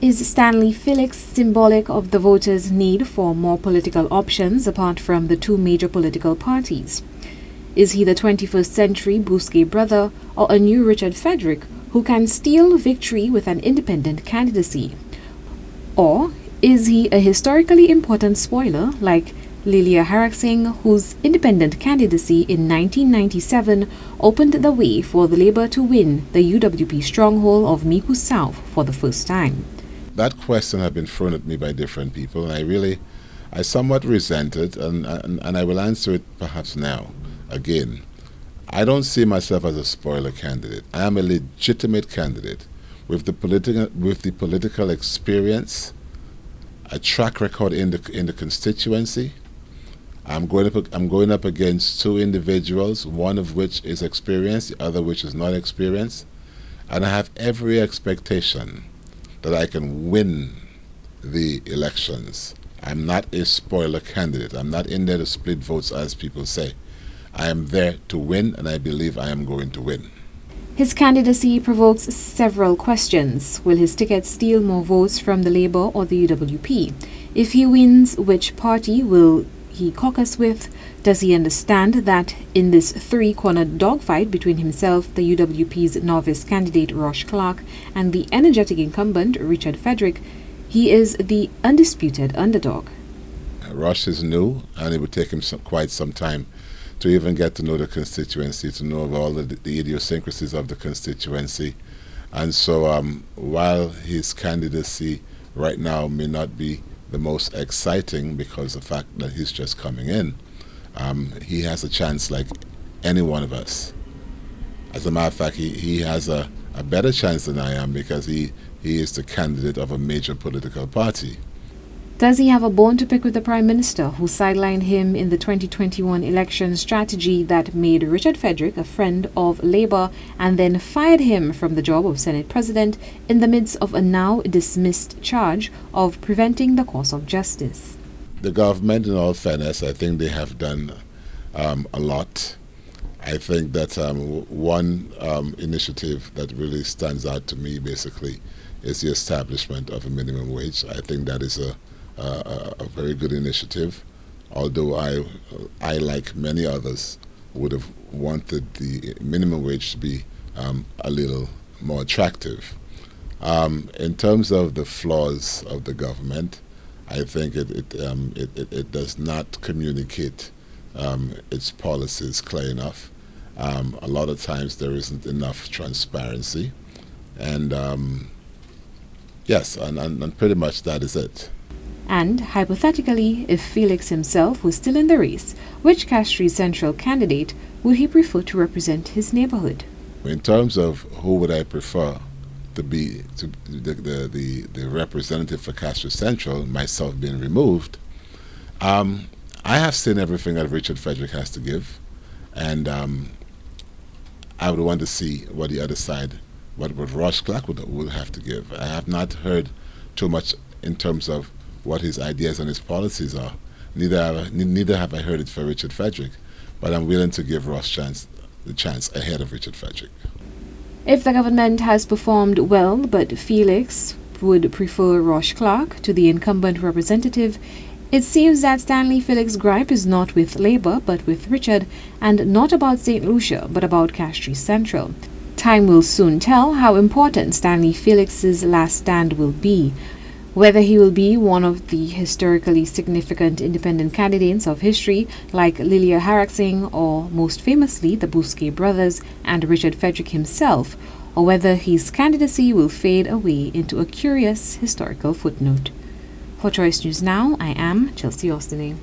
Is Stanley Felix symbolic of the voters' need for more political options apart from the two major political parties? Is he the 21st century Bousquet brother or a new Richard Frederick who can steal victory with an independent candidacy? Or is he a historically important spoiler like Lilia Haraxing, whose independent candidacy in 1997 opened the way for the Labour to win the UWP stronghold of Micoud South for the first time? That question has been thrown at me by different people, and I somewhat resent it, and I will answer it perhaps now. Again, I don't see myself as a spoiler candidate. I am a legitimate candidate with the political experience, a track record in the constituency. I'm going up against two individuals, one of which is experienced, the other which is not experienced, and I have every expectation that I can win the elections. I'm not a spoiler candidate. I'm not in there to split votes, as people say. I am there to win, and I believe I am going to win. His candidacy provokes several questions. Will his ticket steal more votes from the Labour or the UWP? If he wins, which party will he caucus with? Does he understand that in this three-cornered dogfight between himself, the UWP's novice candidate Rosh Clark, and the energetic incumbent Richard Frederick, he is the undisputed underdog? Rosh is new, and it would take him quite some time to even get to know the constituency, to know of all the idiosyncrasies of the constituency. And so while his candidacy right now may not be the most exciting because of the fact that he's just coming in, he has a chance like any one of us. As a matter of fact, he has a better chance than I am because he is the candidate of a major political party. Does he have a bone to pick with the Prime Minister, who sidelined him in the 2021 election strategy that made Richard Frederick a friend of Labour and then fired him from the job of Senate President in the midst of a now dismissed charge of preventing the course of justice? The government, in all fairness, I think they have done a lot. I think that one initiative that really stands out to me basically is the establishment of a minimum wage. I think that is a very good initiative, although I, like many others, would have wanted the minimum wage to be a little more attractive. In terms of the flaws of the government, I think it does not communicate its policies clear enough. A lot of times there isn't enough transparency, and yes, and pretty much that is it. And, hypothetically, if Felix himself was still in the race, which Castries Central candidate would he prefer to represent his neighborhood? In terms of who would I prefer to be the representative for Castries Central, myself being removed, I have seen everything that Richard Frederick has to give, and I would want to see what the other side, what Rosh Clark would have to give. I have not heard too much in terms of what his ideas and his policies are. Neither have I heard it for Richard Frederick, but I'm willing to give Ross the chance ahead of Richard Frederick. If the government has performed well, but Felix would prefer Rosh Clark to the incumbent representative, it seems that Stanley Felix's gripe is not with Labour, but with Richard, and not about Saint Lucia, but about Castries Central. Time will soon tell how important Stanley Felix's last stand will be. Whether he will be one of the historically significant independent candidates of history like Lilia Haraxing or most famously the Bousquet brothers and Richard Frederick himself, or whether his candidacy will fade away into a curious historical footnote. For Choice News Now, I am Chelsea Austinay.